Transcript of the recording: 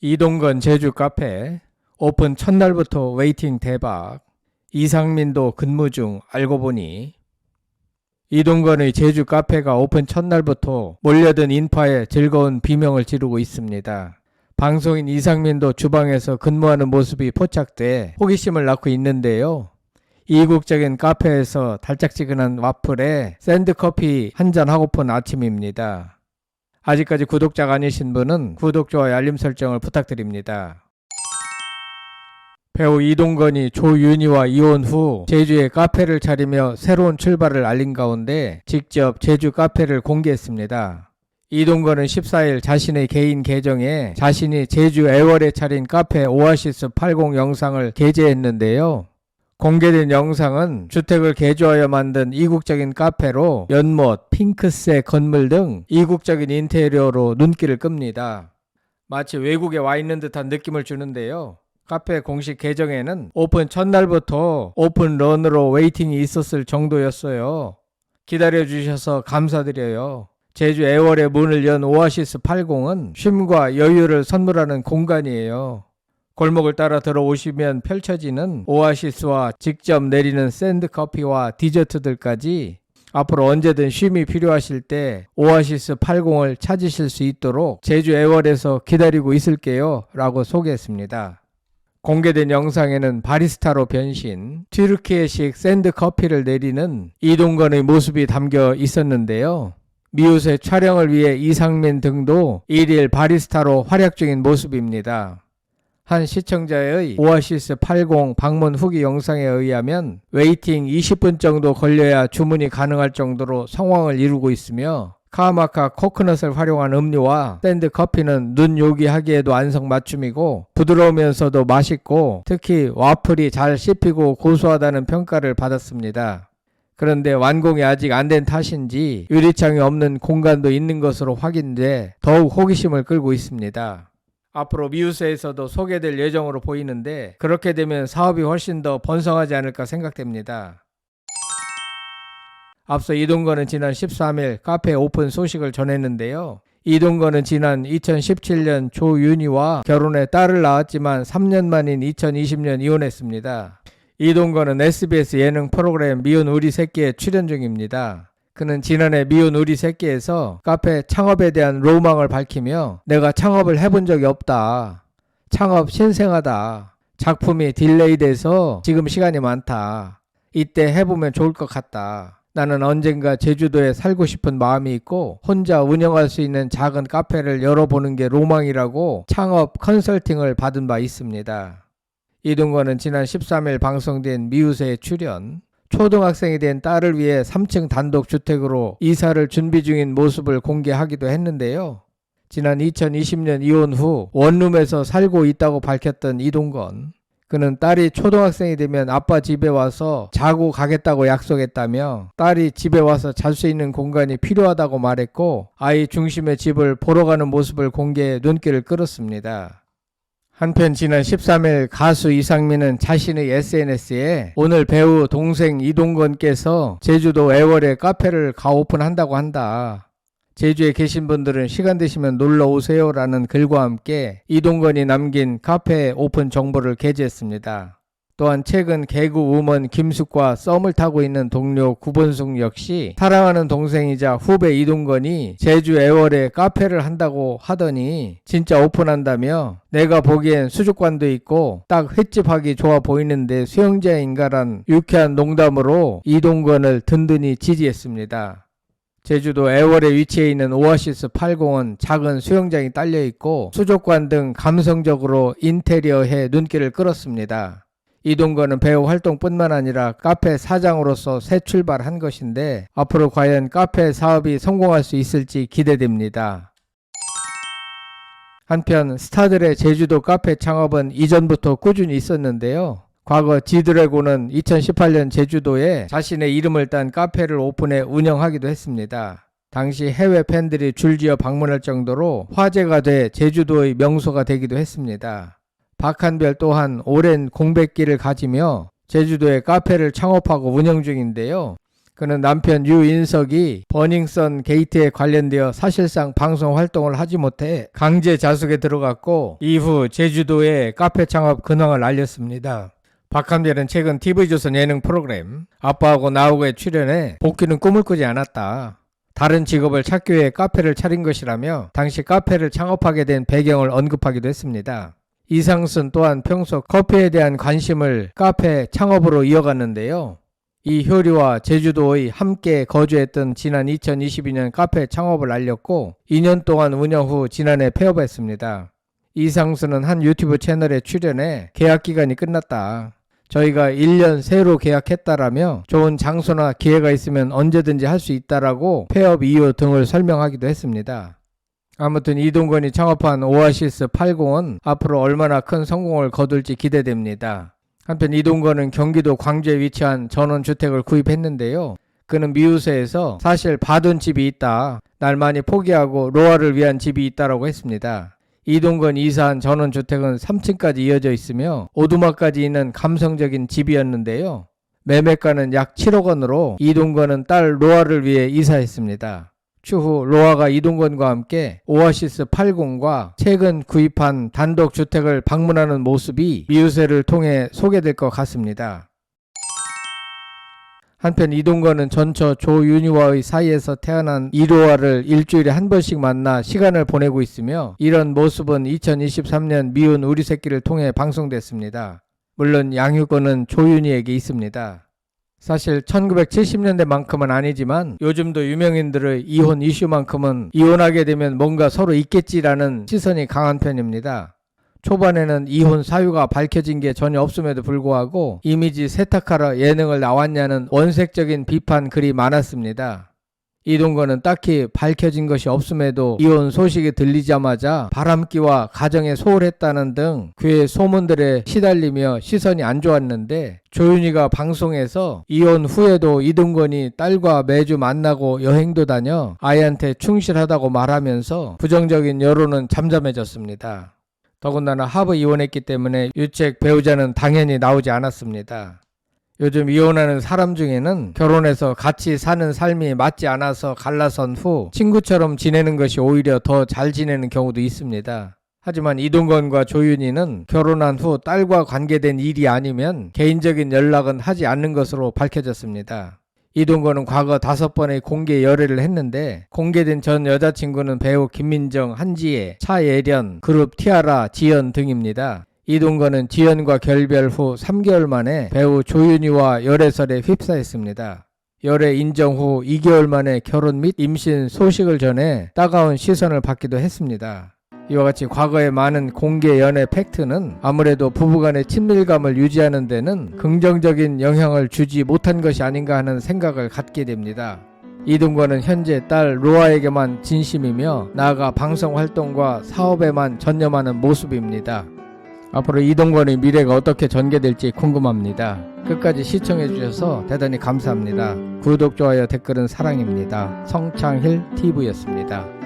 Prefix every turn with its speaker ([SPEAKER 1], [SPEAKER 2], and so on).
[SPEAKER 1] 이동건 제주 카페 오픈 첫날부터 웨이팅 대박. 이상민도 근무 중 알고 보니. 이동건의 제주 카페가 오픈 첫날부터 몰려든 인파에 즐거운 비명을 지르고 있습니다. 방송인 이상민도 주방에서 근무하는 모습이 포착돼 호기심을 낳고 있는데요. 이국적인 카페에서 달짝지근한 와플에 샌드커피 한잔 하고픈 아침입니다. 아직까지 구독자가 아니신 분은 구독, 좋아요, 알림 설정을 부탁드립니다. 배우 이동건이 조윤희와 이혼 후 제주에 카페를 차리며 새로운 출발을 알린 가운데 직접 제주 카페를 공개했습니다. 이동건은 14일 자신의 개인 계정에 자신이 제주 애월에 차린 카페 오아시스 80 영상을 게재했는데요. 공개된 영상은 주택을 개조하여 만든 이국적인 카페로 연못, 핑크색 건물 등 이국적인 인테리어로 눈길을 끕니다. 마치 외국에 와 있는 듯한 느낌을 주는데요. 카페 공식 계정에는 오픈 첫날부터 오픈런으로 웨이팅이 있었을 정도였어요. 기다려주셔서 감사드려요. 제주 애월에 문을 연 오아시스 80은 쉼과 여유를 선물하는 공간이에요. 골목을 따라 들어오시면 펼쳐지는 오아시스와 직접 내리는 샌드커피와 디저트들까지 앞으로 언제든 쉼이 필요하실 때 오아시스 80을 찾으실 수 있도록 제주 애월에서 기다리고 있을게요 라고 소개했습니다. 공개된 영상에는 바리스타로 변신, 튀르키예식 샌드커피를 내리는 이동건의 모습이 담겨 있었는데요. 미우새 촬영을 위해 이상민 등도 일일 바리스타로 활약 중인 모습입니다. 한 시청자의 오아시스 80 방문 후기 영상에 의하면 웨이팅 20분 정도 걸려야 주문이 가능할 정도로 성황을 이루고 있으며 카마카 코코넛을 활용한 음료와 샌드커피는 눈요기하기에도 안성맞춤이고 부드러우면서도 맛있고 특히 와플이 잘 씹히고 고소하다는 평가를 받았습니다. 그런데 완공이 아직 안 된 탓인지 유리창이 없는 공간도 있는 것으로 확인돼 더욱 호기심을 끌고 있습니다. 앞으로 미우새에서도 소개될 예정으로 보이는데 그렇게 되면 사업이 훨씬 더 번성하지 않을까 생각됩니다. 앞서 이동건은 지난 13일 카페 오픈 소식을 전했는데요. 이동건은 지난 2017년 조윤희와 결혼해 딸을 낳았지만 3년 만인 2020년 이혼했습니다. 이동건은 SBS 예능 프로그램 미운 우리 새끼에 출연 중입니다. 그는 지난해 미운 우리 새끼에서 카페 창업에 대한 로망을 밝히며 내가 창업을 해본 적이 없다. 창업 신생하다. 작품이 딜레이 돼서 지금 시간이 많다. 이때 해보면 좋을 것 같다. 나는 언젠가 제주도에 살고 싶은 마음이 있고 혼자 운영할 수 있는 작은 카페를 열어보는 게 로망이라고 창업 컨설팅을 받은 바 있습니다. 이동건은 지난 13일 방송된 미우새에 출연, 초등학생이 된 딸을 위해 3층 단독 주택으로 이사를 준비 중인 모습을 공개하기도 했는데요. 지난 2020년 이혼 후 원룸에서 살고 있다고 밝혔던 이동건. 그는 딸이 초등학생이 되면 아빠 집에 와서 자고 가겠다고 약속했다며 딸이 집에 와서 잘 수 있는 공간이 필요하다고 말했고 아이 중심의 집을 보러 가는 모습을 공개해 눈길을 끌었습니다. 한편 지난 13일 가수 이상민은 자신의 SNS에 오늘 배우 동생 이동건께서 제주도 애월에 카페를 가오픈한다고 한다. 제주에 계신 분들은 시간 되시면 놀러 오세요 라는 글과 함께 이동건이 남긴 카페 오픈 정보를 게재했습니다. 또한 최근 개그 우먼 김숙과 썸을 타고 있는 동료 구본숙 역시 사랑하는 동생이자 후배 이동건이 제주 애월에 카페를 한다고 하더니 진짜 오픈한다며 내가 보기엔 수족관도 있고 딱 횟집 하기 좋아 보이는데 수영장인가란 유쾌한 농담으로 이동건을 든든히 지지했습니다. 제주도 애월에 위치해 있는 오아시스 80은 작은 수영장이 딸려 있고 수족관 등 감성적으로 인테리어해 눈길을 끌었습니다. 이동건은 배우 활동뿐만 아니라 카페 사장으로서 새 출발한 것인데 앞으로 과연 카페 사업이 성공할 수 있을지 기대됩니다. 한편 스타들의 제주도 카페 창업은 이전부터 꾸준히 있었는데요. 과거 지드래곤은 2018년 제주도에 자신의 이름을 딴 카페를 오픈해 운영하기도 했습니다. 당시 해외 팬들이 줄지어 방문할 정도로 화제가 돼 제주도의 명소가 되기도 했습니다. 박한별 또한 오랜 공백기를 가지며 제주도에 카페를 창업하고 운영 중인데요. 그는 남편 유인석이 버닝썬 게이트에 관련되어 사실상 방송 활동을 하지 못해 강제 자숙에 들어갔고 이후 제주도에 카페 창업 근황을 알렸습니다. 박한별은 최근 TV조선 예능 프로그램 아빠하고 나하고에 출연해 복귀는 꿈을 꾸지 않았다. 다른 직업을 찾기 위해 카페를 차린 것이라며 당시 카페를 창업하게 된 배경을 언급하기도 했습니다. 이상순 또한 평소 커피에 대한 관심을 카페 창업으로 이어갔는데요. 이 효리와 제주도의 함께 거주했던 지난 2022년 카페 창업을 알렸고 2년 동안 운영 후 지난해 폐업했습니다. 이상순은 한 유튜브 채널에 출연해 계약 기간이 끝났다. 저희가 1년 새로 계약했다라며 좋은 장소나 기회가 있으면 언제든지 할 수 있다라고 폐업 이유 등을 설명하기도 했습니다. 아무튼 이동건이 창업한 오아시스 80은 앞으로 얼마나 큰 성공을 거둘지 기대됩니다. 한편 이동건은 경기도 광주에 위치한 전원주택을 구입했는데요. 그는 미우새에서 사실 받은 집이 있다. 날 많이 포기하고 로아를 위한 집이 있다라고 했습니다. 이동건 이사한 전원주택은 3층까지 이어져 있으며 오두막까지 있는 감성적인 집이었는데요. 매매가는 약 7억 원으로 이동건은 딸 로아를 위해 이사했습니다. 추후 로아가 이동건과 함께 오아시스 80과 최근 구입한 단독주택을 방문하는 모습이 미우새를 통해 소개될 것 같습니다. 한편 이동건은 전처 조윤희와의 사이에서 태어난 이로아를 일주일에 한 번씩 만나 시간을 보내고 있으며 이런 모습은 2023년 미운 우리 새끼를 통해 방송됐습니다. 물론 양육권은 조윤희에게 있습니다. 사실 1970년대만큼은 아니지만 요즘도 유명인들의 이혼 이슈만큼은 이혼하게 되면 뭔가 서로 있겠지라는 시선이 강한 편입니다. 초반에는 이혼 사유가 밝혀진 게 전혀 없음에도 불구하고 이미지 세탁하러 예능을 나왔냐는 원색적인 비판 글이 많았습니다. 이동건은 딱히 밝혀진 것이 없음에도 이혼 소식이 들리자마자 바람기와 가정에 소홀했다는 등 그의 소문들에 시달리며 시선이 안 좋았는데 조윤희가 방송에서 이혼 후에도 이동건이 딸과 매주 만나고 여행도 다녀 아이한테 충실하다고 말하면서 부정적인 여론은 잠잠해졌습니다. 더군다나 하부 이혼했기 때문에 유책 배우자는 당연히 나오지 않았습니다. 요즘 이혼하는 사람 중에는 결혼해서 같이 사는 삶이 맞지 않아서 갈라선 후 친구처럼 지내는 것이 오히려 더 잘 지내는 경우도 있습니다. 하지만 이동건과 조윤희는 결혼한 후 딸과 관계된 일이 아니면 개인적인 연락은 하지 않는 것으로 밝혀졌습니다. 이동건은 과거 5번의 공개 열애를 했는데 공개된 전 여자친구는 배우 김민정, 한지혜, 차예련, 그룹 티아라, 지연 등입니다. 이동건은 지연과 결별 후 3개월 만에 배우 조윤희와 열애설에 휩싸였습니다. 열애 인정 후 2개월 만에 결혼 및 임신 소식을 전해 따가운 시선을 받기도 했습니다. 이와 같이 과거의 많은 공개 연애 팩트는 아무래도 부부간의 친밀감을 유지하는 데는 긍정적인 영향을 주지 못한 것이 아닌가 하는 생각을 갖게 됩니다. 이동건은 현재 딸 로아에게만 진심이며 나아가 방송 활동과 사업에만 전념하는 모습입니다. 앞으로 이동건의 미래가 어떻게 전개될지 궁금합니다. 끝까지 시청해주셔서 대단히 감사합니다. 구독, 좋아요, 댓글은 사랑입니다. 성창힐 TV였습니다.